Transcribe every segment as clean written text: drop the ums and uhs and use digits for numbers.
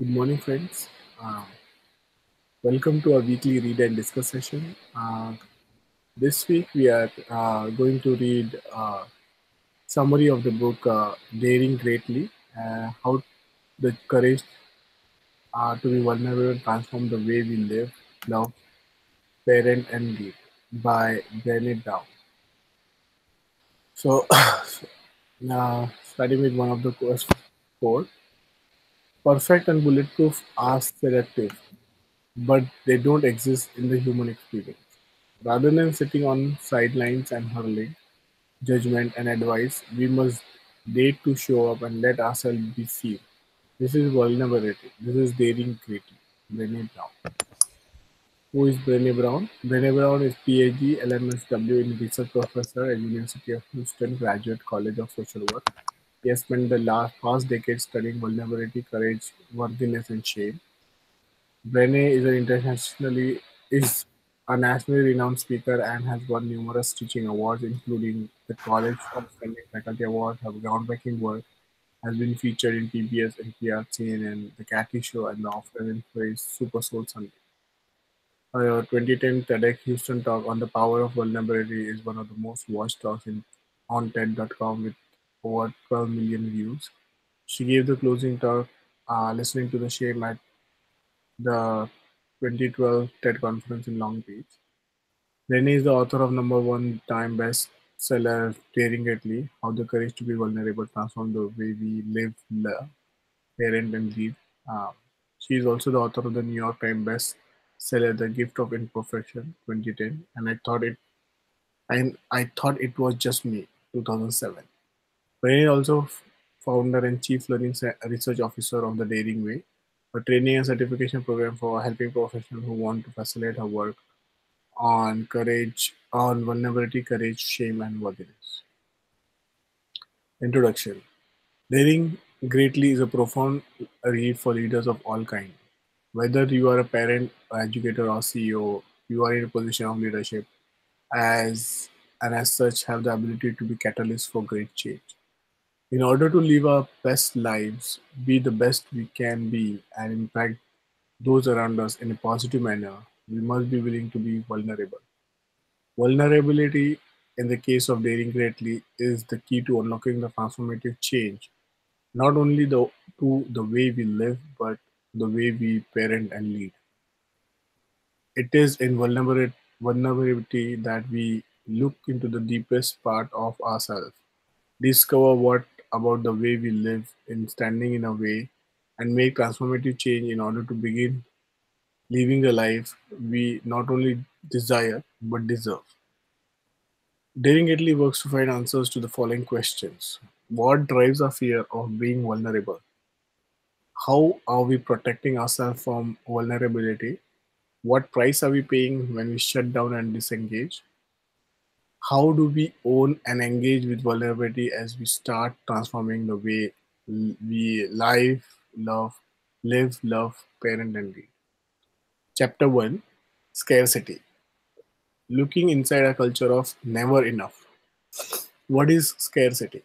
Good morning, friends. Uh, Welcome to our weekly read and discuss session. This week we are going to read summary of the book Daring Greatly, How the Courage to be Vulnerable and Transform the Way We Live, Love, Parent and Lead by Brené Brown. So, starting with one of the quote, perfect and bulletproof are selective, but they don't exist in the human experience. Rather than sitting on sidelines and hurling judgment and advice, we must dare to show up and let ourselves be seen. This is vulnerability. This is daring greatly. Brené Brown. Who is Brené Brown? Brené Brown is PhD, LMSW in research professor at University of Houston Graduate College of Social Work. He has spent the last past decade studying vulnerability, courage, worthiness, and shame. Brené is a nationally renowned speaker and has won numerous teaching awards, including the College Outstanding Faculty Award. Her groundbreaking work has been featured in PBS, NPR, CNN, The Cathy Show, and the often praised Super Soul Sunday. Her 2010 TEDx Houston talk on the power of vulnerability is one of the most watched talks on TED.com with over 12 million views. She gave the closing talk listening to the shame at the 2012 TED conference in Long Beach. Rennie is the author of number one time bestseller Daring Greatly, How the Courage to be Vulnerable Transform the Way We Live, Love, Parent and Lead. Um, she is also the author of the New York Times bestseller The Gift of Imperfection 2010, and I thought it was just me 2007. Rennie is also founder and chief learning research officer of the Daring Way, a training and certification program for helping professionals who want to facilitate her work on courage, on vulnerability, courage, shame, and worthiness. Introduction. Daring Greatly is a profound read for leaders of all kinds. Whether you are a parent, educator, or CEO, you are in a position of leadership as and as such have the ability to be catalyst for great change. In order to live our best lives, be the best we can be, and impact those around us in a positive manner, we must be willing to be vulnerable. Vulnerability, in the case of Daring Greatly, is the key to unlocking the transformative change, not only to the way we live, but the way we parent and lead. It is in vulnerability that we look into the deepest part of ourselves, discover what about the way we live in standing in a way, and make transformative change in order to begin living the life we not only desire but deserve. Daring Italy works to find answers to the following questions. What drives our fear of being vulnerable? How are we protecting ourselves from vulnerability? What price are we paying when we shut down and disengage? How do we own and engage with vulnerability as we start transforming the way we live, love, parent, and lead? Chapter 1, Scarcity. Looking inside a culture of never enough. What is scarcity?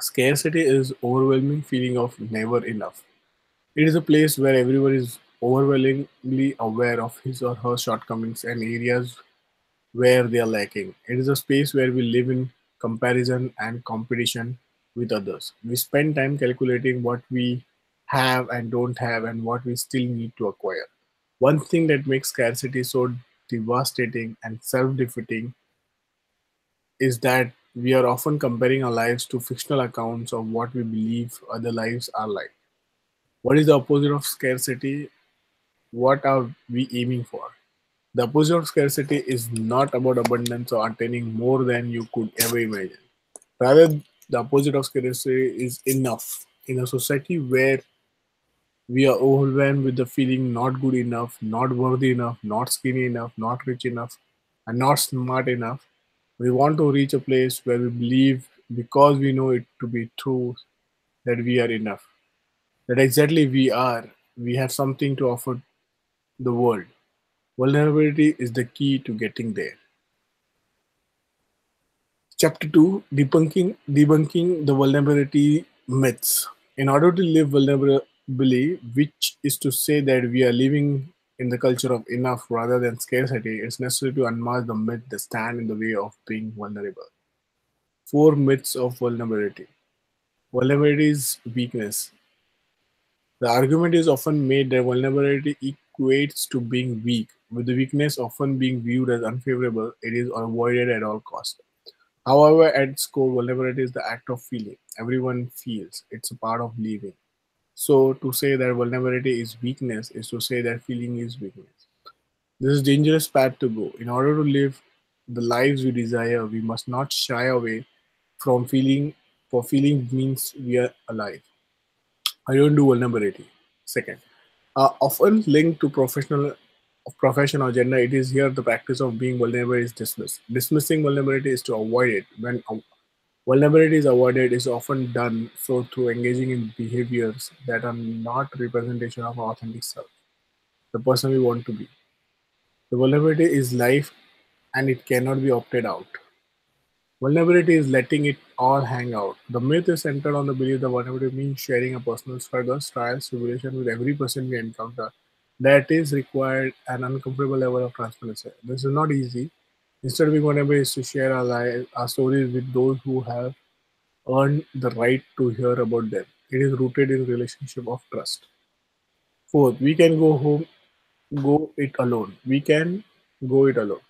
Scarcity is overwhelming feeling of never enough. It is a place where everyone is overwhelmingly aware of his or her shortcomings and areas where they are lacking. It is a space where we live in comparison and competition with others. We spend time calculating what we have and don't have and what we still need to acquire. One thing that makes scarcity so devastating and self defeating is that we are often comparing our lives to fictional accounts of what we believe other lives are like. What is the opposite of scarcity? What are we aiming for? The opposite of scarcity is not about abundance or attaining more than you could ever imagine. Rather, the opposite of scarcity is enough. In a society where we are overwhelmed with the feeling not good enough, not worthy enough, not skinny enough, not rich enough, and not smart enough, we want to reach a place where we believe, because we know it to be true, that we are enough. That exactly we are. We have something to offer the world. Vulnerability is the key to getting there. Chapter 2, debunking the vulnerability myths. In order to live belief, which is to say that we are living in the culture of enough rather than scarcity, it's necessary to unmask the myth that stand in the way of being vulnerable. Four myths of vulnerability. Vulnerability is weakness. The argument is often made that vulnerability equates to being weak, with the weakness often being viewed as unfavorable. It is avoided at all costs. However, at its core, vulnerability is the act of feeling. Everyone feels. It's a part of living. So, to say that vulnerability is weakness is to say that feeling is weakness. This is a dangerous path to go. In order to live the lives we desire, we must not shy away from feeling, for feeling means we are alive. I don't do vulnerability. Second, often linked to profession or gender, it is here the practice of being vulnerable is dismissed. Dismissing vulnerability is to avoid it. When vulnerability is avoided, is often done so through engaging in behaviors that are not representation of our authentic self, the person we want to be. The vulnerability is life and it cannot be opted out. Vulnerability is letting it all hang out. The myth is centered on the belief that vulnerability means sharing a personal struggles, trials, tribulation with every person we encounter. That is required an uncomfortable level of transparency. This is not easy. Instead, being vulnerable is to share our lives, our stories with those who have earned the right to hear about them. It is rooted in relationship of trust. Fourth, we can go it alone. We can go it alone.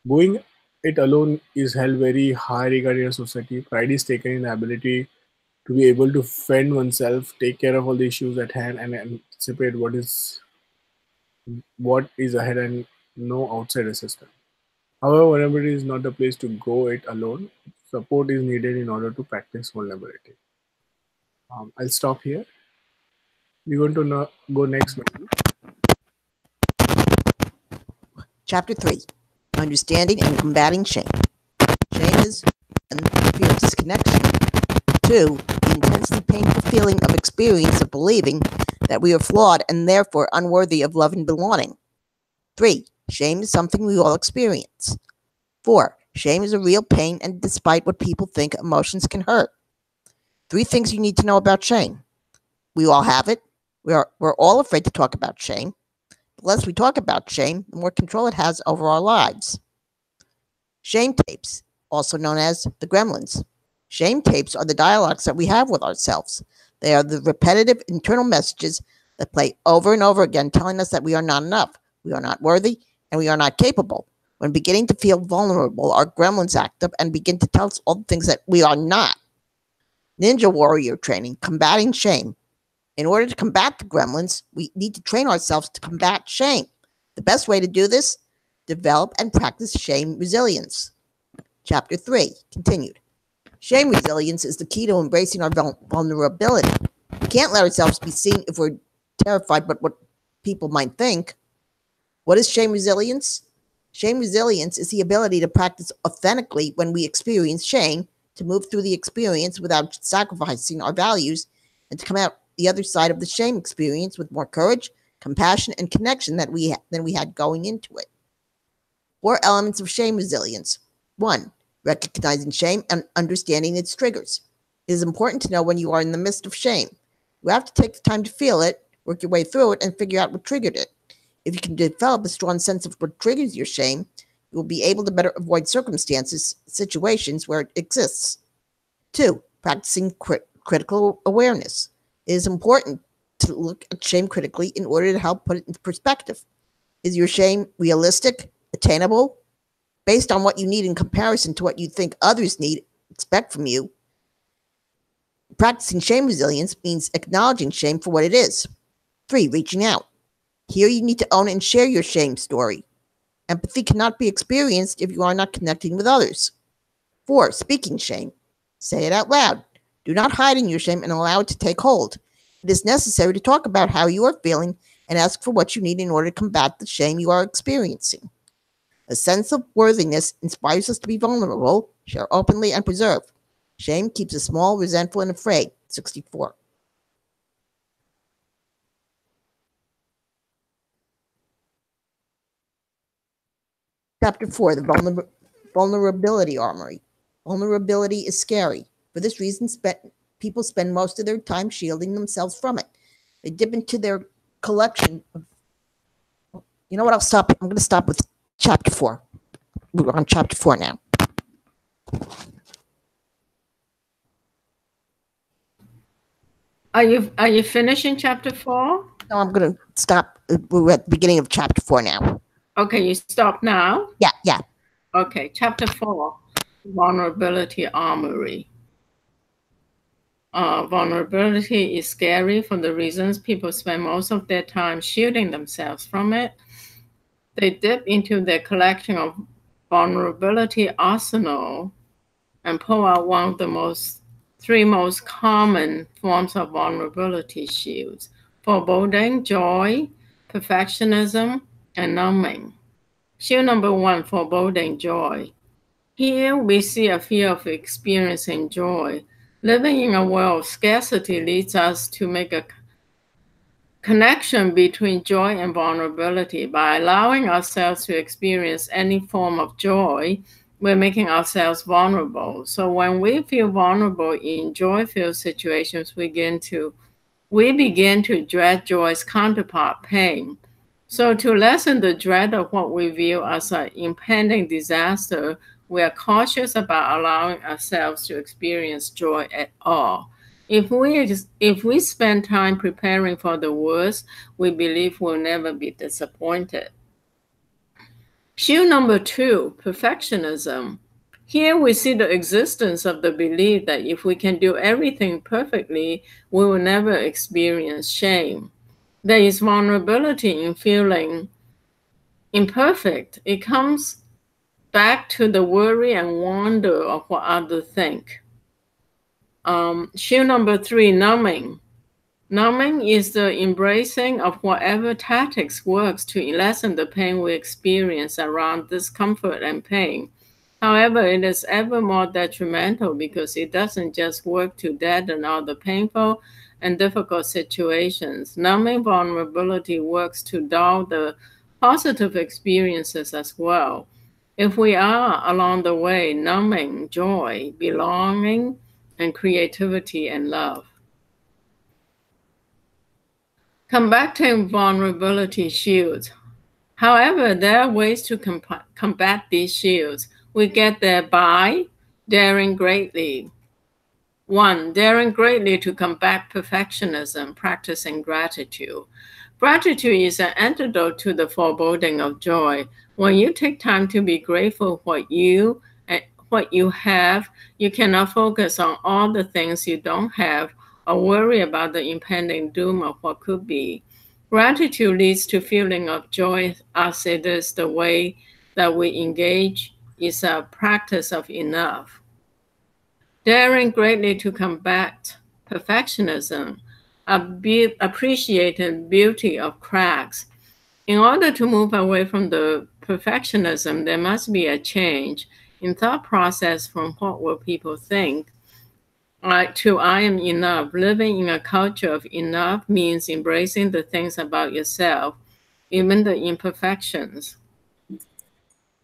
Going it alone is held very high regard in a society. Pride is taken in the ability to be able to fend oneself, take care of all the issues at hand, and anticipate what is ahead and no outside assistance. However, vulnerability is not the place to go it alone. Support is needed in order to practice vulnerability. I'll stop here. We're going to go next. Chapter 3, Understanding and Combating Shame. Shame is one, fear of disconnection. 2, the intensely painful feeling of experience of believing that we are flawed and therefore unworthy of love and belonging. 3, shame is something we all experience. 4, shame is a real pain, and despite what people think, emotions can hurt. 3 things you need to know about shame. We all have it. We're all afraid to talk about shame. The less we talk about shame, the more control it has over our lives. Shame tapes, also known as the gremlins. Shame tapes are the dialogues that we have with ourselves. They are the repetitive internal messages that play over and over again, telling us that we are not enough, we are not worthy, and we are not capable. When beginning to feel vulnerable, our gremlins act up and begin to tell us all the things that we are not. Ninja warrior training, combating shame. In order to combat the gremlins, we need to train ourselves to combat shame. The best way to do this, develop and practice shame resilience. Chapter 3, continued. Shame resilience is the key to embracing our vulnerability. We can't let ourselves be seen if we're terrified by what people might think. What is shame resilience? Shame resilience is the ability to practice authentically when we experience shame, to move through the experience without sacrificing our values, and to come out the other side of the shame experience with more courage, compassion, and connection than we had going into it. 4 elements of shame resilience. 1. Recognizing shame and understanding its triggers. It is important to know when you are in the midst of shame. You have to take the time to feel it, work your way through it, and figure out what triggered it. If you can develop a strong sense of what triggers your shame, you will be able to better avoid situations where it exists. 2. Practicing critical awareness. It is important to look at shame critically in order to help put it into perspective. Is your shame realistic, attainable, based on what you need in comparison to what you think others expect from you? Practicing shame resilience means acknowledging shame for what it is. 3. Reaching out. Here you need to own and share your shame story. Empathy cannot be experienced if you are not connecting with others. 4. Speaking shame. Say it out loud. Do not hide in your shame and allow it to take hold. It is necessary to talk about how you are feeling and ask for what you need in order to combat the shame you are experiencing. A sense of worthiness inspires us to be vulnerable, share openly, and preserve. Shame keeps us small, resentful, and afraid. 64. Chapter 4, the vulnerability armory. Vulnerability is scary. For this reason, people spend most of their time shielding themselves from it. They dip into their collection of, you know what, I'm going to stop with chapter 4. We're on chapter 4 now. Are you finishing chapter 4? No, I'm going to stop. We're at the beginning of chapter 4 now. Okay, you stop now? Yeah. Okay, chapter 4, Vulnerability Armory. Vulnerability is scary for the reasons people spend most of their time shielding themselves from it. They dip into their collection of vulnerability arsenal and pull out one of the three most common forms of vulnerability shields: foreboding, joy, perfectionism, and numbing. Shield number 1, foreboding, joy. Here we see a fear of experiencing joy. Living in a world of scarcity leads us to make a connection between joy and vulnerability. By allowing ourselves to experience any form of joy, we're making ourselves vulnerable. So when we feel vulnerable in joy-filled situations, we begin to dread joy's counterpart, pain. So to lessen the dread of what we view as an impending disaster, we are cautious about allowing ourselves to experience joy at all. If we spend time preparing for the worst, we believe we'll never be disappointed. Shield number 2, perfectionism. Here we see the existence of the belief that if we can do everything perfectly, we will never experience shame. There is vulnerability in feeling imperfect. It comes back to the worry and wonder of what others think. Shield number 3, numbing. Numbing is the embracing of whatever tactics works to lessen the pain we experience around discomfort and pain. However, it is ever more detrimental because it doesn't just work to deaden all the painful and difficult situations. Numbing vulnerability works to dull the positive experiences as well. If we are, along the way, numbing joy, belonging, and creativity and love. Combating vulnerability shields. However, there are ways to combat these shields. We get there by daring greatly. 1, daring greatly to combat perfectionism, practicing gratitude. Gratitude is an antidote to the foreboding of joy. When you take time to be grateful for what you have, you cannot focus on all the things you don't have or worry about the impending doom of what could be. Gratitude leads to feeling of joy, as it is the way that we engage is a practice of enough. Daring greatly to combat perfectionism, appreciating beauty of cracks. In order to move away from the perfectionism, there must be a change in thought process from what will people think to I am enough. Living in a culture of enough means embracing the things about yourself, even the imperfections.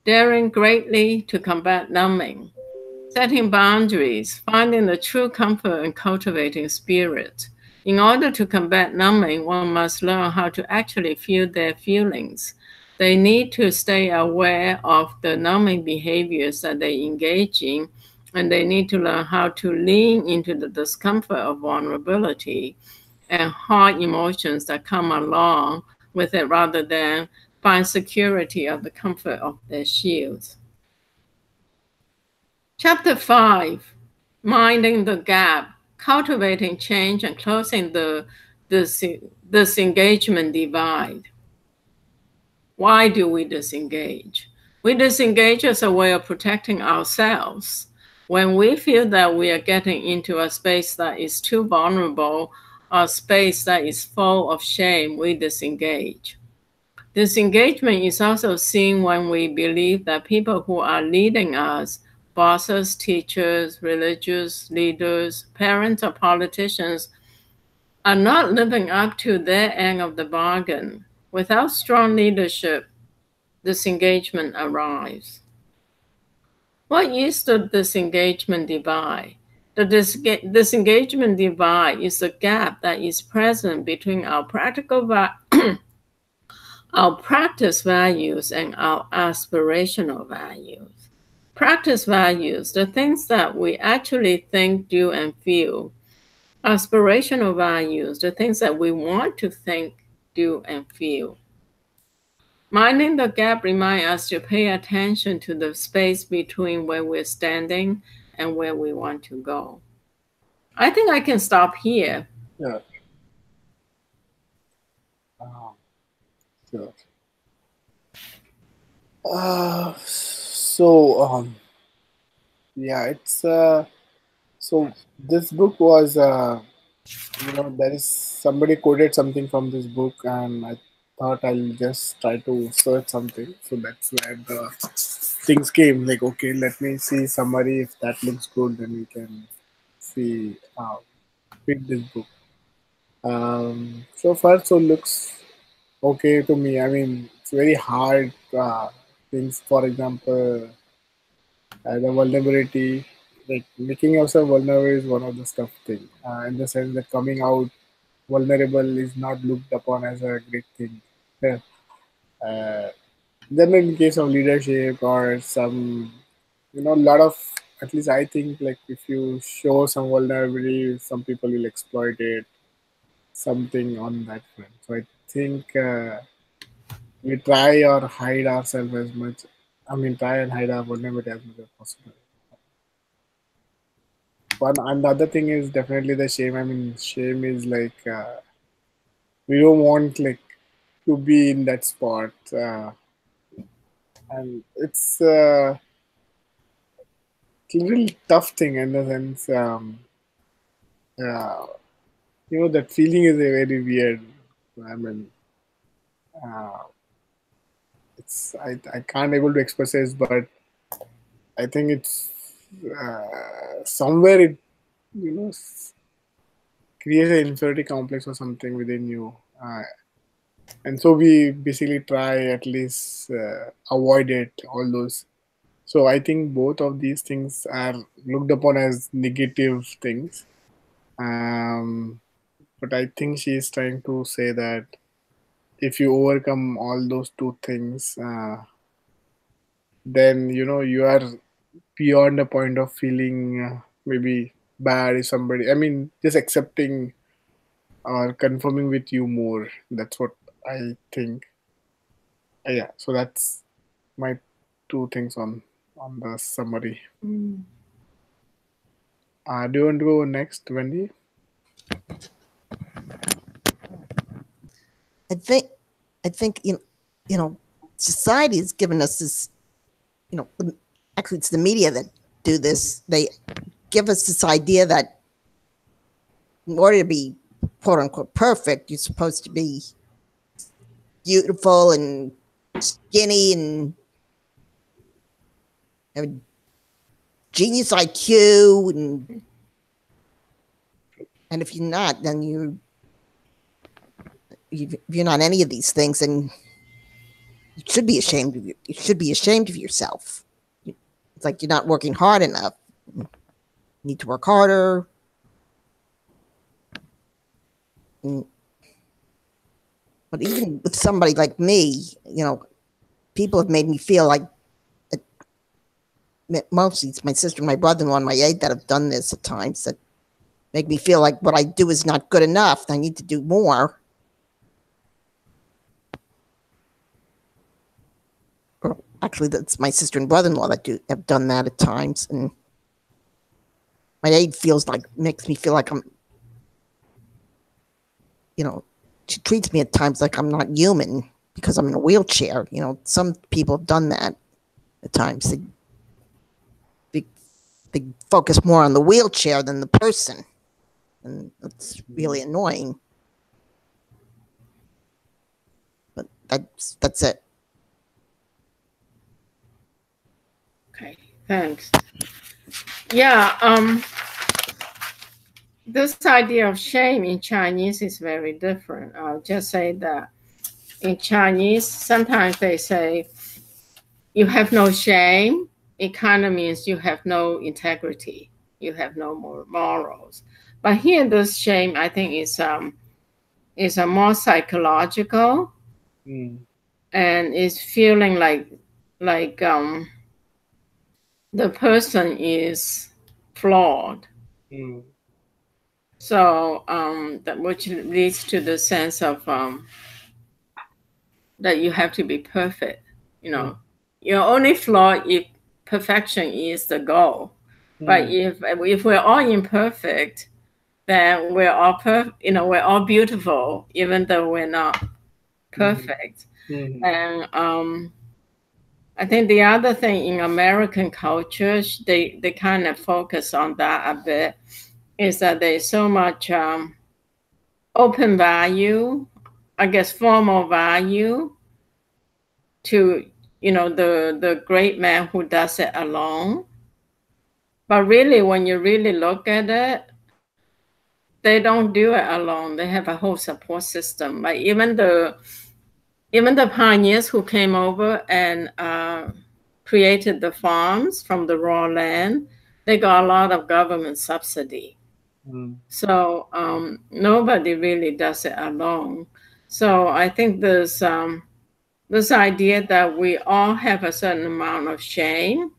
Daring greatly to combat numbing. Setting boundaries, finding the true comfort and cultivating spirit. In order to combat numbing, one must learn how to actually feel their feelings. They need to stay aware of the numbing behaviors that they engage in, and they need to learn how to lean into the discomfort of vulnerability and hard emotions that come along with it rather than find security of the comfort of their shields. Chapter 5, Minding the Gap, Cultivating Change and Closing the Disengagement Divide. Why do we disengage? We disengage as a way of protecting ourselves. When we feel that we are getting into a space that is too vulnerable or a space that is full of shame, we disengage. Disengagement is also seen when we believe that people who are leading us, bosses, teachers, religious leaders, parents, or politicians, are not living up to their end of the bargain. Without strong leadership, disengagement arrives. What is the disengagement divide? The disengagement divide is a gap that is present between our our practice values and our aspirational values. Practice values, the things that we actually think, do, and feel. Aspirational values, the things that we want to think, do, and feel. Minding the gap reminds us to pay attention to the space between where we're standing and where we want to go. I think I can stop here. Yeah. Sure. Yeah, it's so this book was there is somebody quoted something from this book, and I thought I'll just try to search something. So that's where the things came. Like, okay, let me see summary. If that looks good, then we can see pick this book. So far, so looks okay to me. I mean, it's very hard things. For example, the vulnerability, like making yourself vulnerable is one of the tough thing. In the sense that coming out vulnerable is not looked upon as a great thing. Yeah. Uh, then in case of leadership or some, a lot of, at least I think, like if you show some vulnerability, some people will exploit it, something on that front. So I think we try or hide ourselves as much. I mean, try and hide our vulnerability as much as possible. One and the other thing is definitely the shame. I mean, shame is like we don't want like to be in that spot, and it's a little tough thing in the sense. Uh, that feeling is a very weird. I mean, uh, it's I can't able to express it, but I think it's somewhere it creates an inferiority complex or something within you, and so we basically try at least avoid it. All those. So I think both of these things are looked upon as negative things. But I think she is trying to say that if you overcome all those two things, then you are beyond the point of feeling maybe bad if somebody. I mean, just accepting or confirming with you more. That's what I think. Yeah. So that's my two things on the summary. Mm. Do you want to go next, Wendy? I think society has given us this. Actually, it's the media that do this. They give us this idea that in order to be quote unquote perfect, you're supposed to be beautiful and skinny and have a genius IQ, and if you're not, then if you're not any of these things, then you should be ashamed of you. You should be ashamed of yourself. It's like you're not working hard enough. You need to work harder. But even with somebody like me, people have made me feel like, mostly it's my sister and my brother-in-law and my aide that have done this at times, that make me feel like what I do is not good enough. I need to do more. Actually, that's my sister and brother-in-law that have done that at times, and my aide makes me feel like I'm, she treats me at times like I'm not human because I'm in a wheelchair. Some people have done that at times. They focus more on the wheelchair than the person, and it's really annoying. But that's it. Okay, thanks. Yeah, this idea of shame in Chinese is very different. I'll just say that in Chinese, sometimes they say, you have no shame. It kind of means you have no integrity. you have no more morals. But here, this shame, I think, is a more psychological, and is feeling like the person is flawed. So that, which leads to the sense of that you have to be perfect. You know, you're only flawed if perfection is the goal. But if we're all imperfect, then we're all we're all beautiful, even though we're not perfect. And I think the other thing in American cultures, they kind of focus on that a bit, is that there's so much open value, I guess formal value to, the great man who does it alone. But really, when you really look at it, they don't do it alone. They have a whole support system. Like even the pioneers who came over and created the farms from the raw land, they got a lot of government subsidy. So nobody really does it alone. So I think this idea that we all have a certain amount of shame,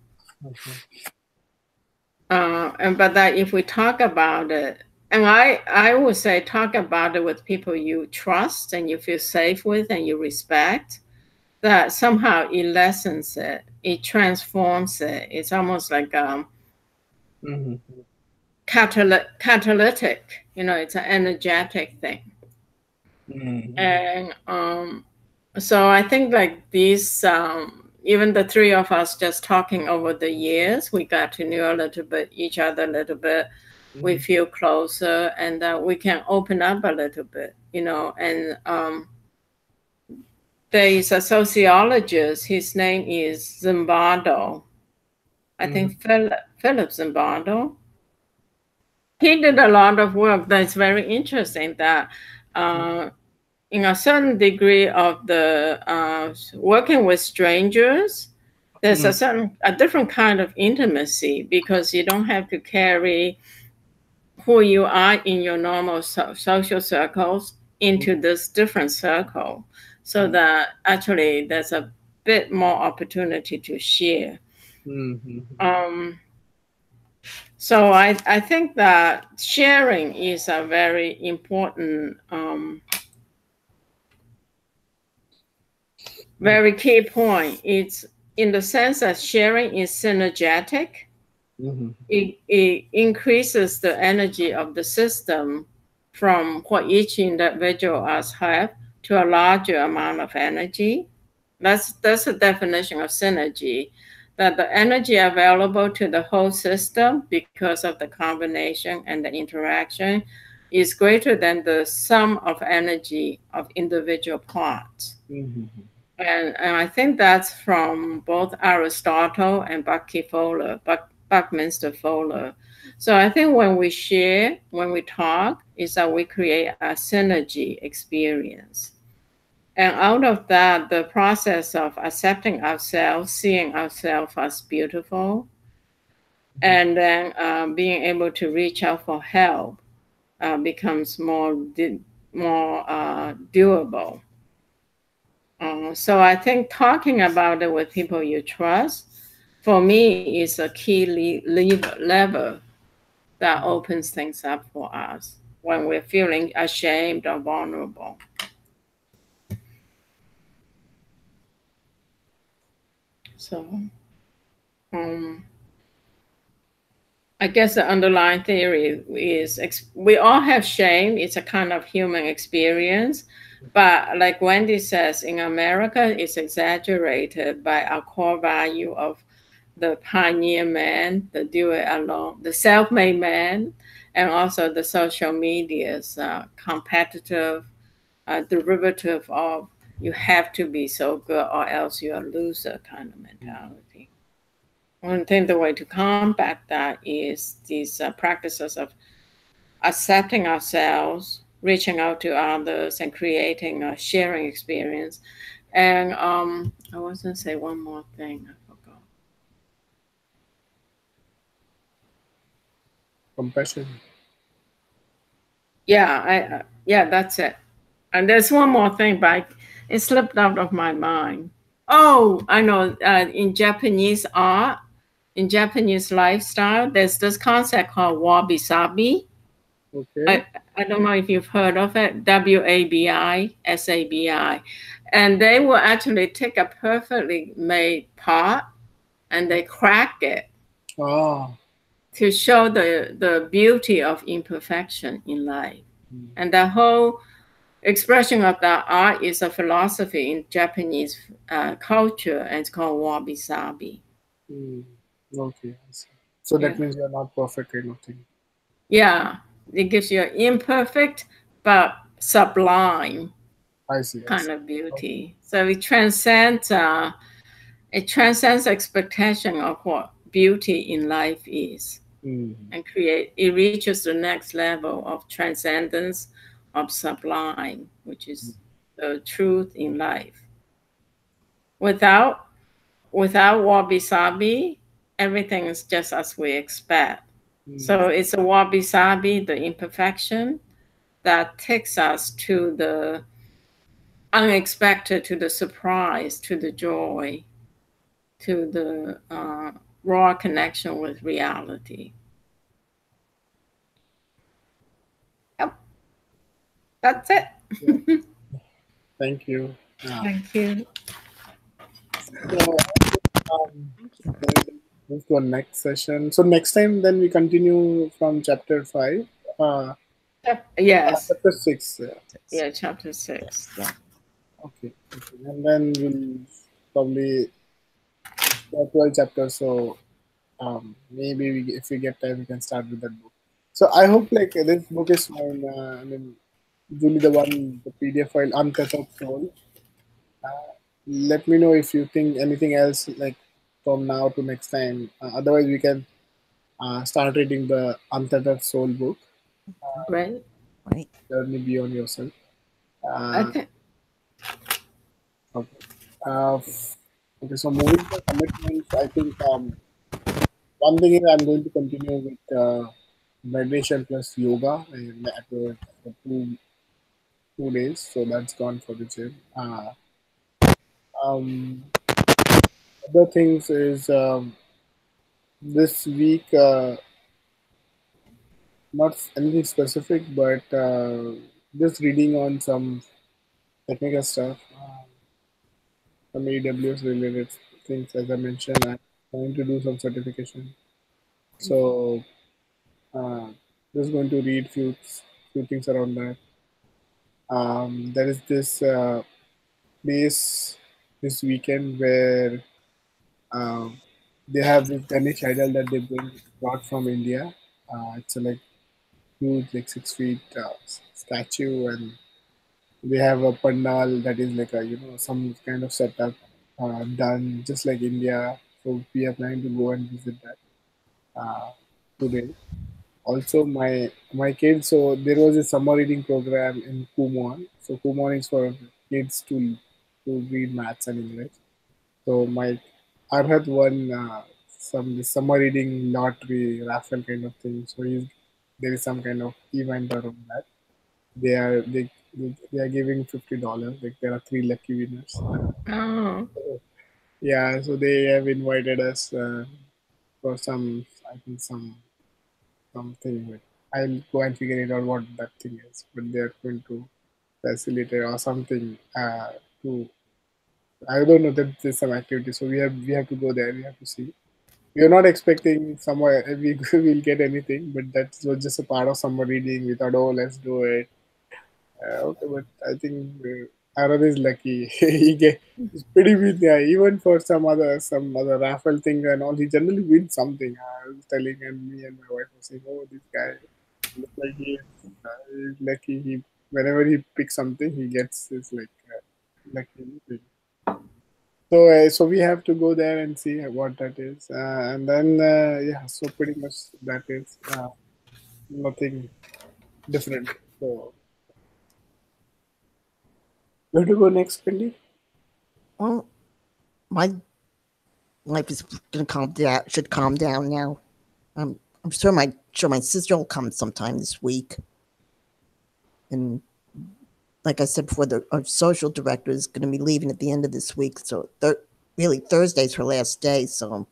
but that if we talk about it, and I would say talk about it with people you trust and you feel safe with and you respect, that somehow it lessens it, it transforms it. It's almost like catalytic, it's an energetic thing. And so I think like these, even the three of us just talking over the years, we got to know a little bit each other a little bit. We feel closer, and we can open up a little bit, and there is a sociologist, his name is Zimbardo. I think Philip Zimbardo. He did a lot of work that's very interesting, that in a certain degree of the working with strangers, there's a different kind of intimacy, because you don't have to carry who you are in your normal social circles into this different circle, so that actually there's a bit more opportunity to share. So I think that sharing is a very important, very key point. It's in the sense that sharing is synergetic. It increases the energy of the system from what each individual us have to a larger amount of energy. That's the definition of synergy, that the energy available to the whole system because of the combination and the interaction is greater than the sum of energy of individual parts. And I think that's from both Aristotle and Buckminster Fuller. So I think when we share, when we talk, is that we create a synergy experience. And out of that, the process of accepting ourselves, seeing ourselves as beautiful, and then being able to reach out for help becomes more doable. So I think talking about it with people you trust, for me, is a key lever that opens things up for us when we're feeling ashamed or vulnerable. So I guess the underlying theory is we all have shame. It's a kind of human experience. But like Wendy says, in America, it's exaggerated by our core value of the pioneer man, the do-it-alone, the self-made man, and also the social media's competitive derivative of you have to be so good or else you're a loser kind of mentality. I think the way to combat that is these practices of accepting ourselves, reaching out to others, and creating a sharing experience. And I was going to say one more thing. I forgot. Compassion. Yeah, yeah, that's it. And there's one more thing, but it slipped out of my mind. Oh, I know. In Japanese art, in Japanese lifestyle, there's this concept called wabi sabi. Okay. I don't know if you've heard of it. WABI, SABI, and they will actually take a perfectly made pot and they crack it Ah. to show the beauty of imperfection in life. Mm. And the whole expression of that art is a philosophy in Japanese culture, and it's called wabi sabi. Mm. Okay. I see. So that Yeah. means you're not perfect kind of thing. Yeah, it gives you an imperfect but sublime I see. I kind see. of beauty. So it transcends expectation of what beauty in life is, Mm. and it reaches the next level of transcendence of sublime, which is the truth in life. Without wabi sabi, everything is just as we expect. So it's a wabi sabi, the imperfection, that takes us to the unexpected, to the surprise, to the joy, to the raw connection with reality. Yep, that's it. Yeah. Thank you. Thank you. So then we move to our next session. So next time, then we continue from chapter 5. Yes. Chapter 6. Yeah, chapter 6. Yeah. Okay. Okay. And then we'll probably 12 chapters. So maybe if we get time, we can start with that book. So I hope like this book is fine. I mean, Julie, the one, the PDF file, Untethered Soul. Let me know if you think anything else like from now to next time. Otherwise, we can start reading the Untethered Soul book, Right? Right. Journey Beyond Yourself. I think. Okay. Okay. So moving to commitments, I think one thing is I'm going to continue with meditation plus yoga at the 2 days. So that's gone for the gym. Um, other things is this week, not anything specific, but just reading on some technical stuff, some AWS related things. As I mentioned, I'm trying to do some certification. So just going to read few things around that. There is this place this weekend where um, they have this Ganesh idol that they brought from India. It's a like huge, like 6 feet statue, and they have a pandal that is like a some kind of setup done just like India. So we are planning to go and visit that today. Also, my kids. So there was a summer reading program in Kumon. So Kumon is for kids to read maths and English. So my Arhat won some summer reading lottery raffle kind of thing. So there is some kind of event around that. They are giving $50. Like there are three lucky winners. Oh, Yeah, so they have invited us for some I think something. Like, I'll go and figure it out what that thing is. But they are going to facilitate or something to I don't know that there's some activity. So we have to go there. We have to see. We are not expecting somewhere we will get anything, but that was just a part of summer reading. We thought, oh, let's do it. Okay, but I think Arad is lucky. He's pretty win. Yeah, even for some other raffle thing and all, he generally wins something. I was telling, and me and my wife were saying, "Oh, this guy looks like he's lucky. He whenever he picks something, he gets this like lucky thing." So we have to go there and see what that is, and then yeah. So pretty much that is nothing different. So where to go next, Pindy? Well, my life is gonna calm down. Should calm down now. I'm sure my sister will come sometime this week. And like I said before, our social director is going to be leaving at the end of this week. So really Thursday's her last day. So,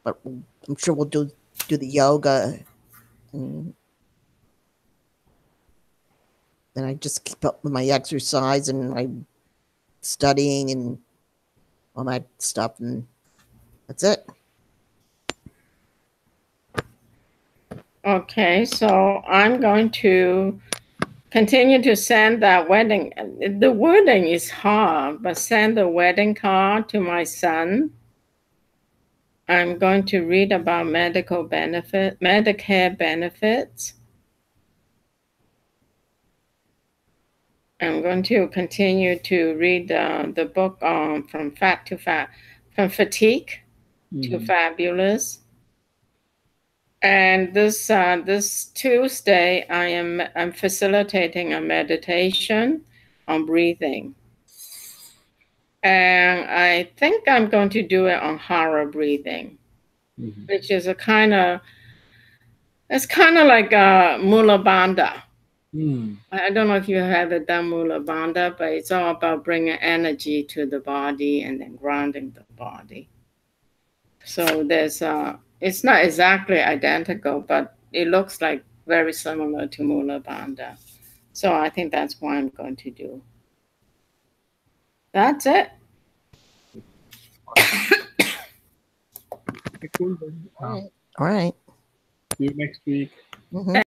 but I'm sure we'll do the yoga. And I just keep up with my exercise and my studying and all that stuff. And that's it. Okay, so I'm going to continue to send that wedding. The wording is hard, but send the wedding card to my son. I'm going to read about Medicare benefits. I'm going to continue to read the book from fatigue to fabulous. And this Tuesday, I'm facilitating a meditation on breathing. And I think I'm going to do it on Hara breathing, which is it's kind of like Mula Bandha. I don't know if you have done Mula Bandha, but it's all about bringing energy to the body and then grounding the body. So there's it's not exactly identical, but it looks like very similar to Mula Bandha. So I think that's what I'm going to do. That's it. Cool. All right. See you next week. Mm-hmm.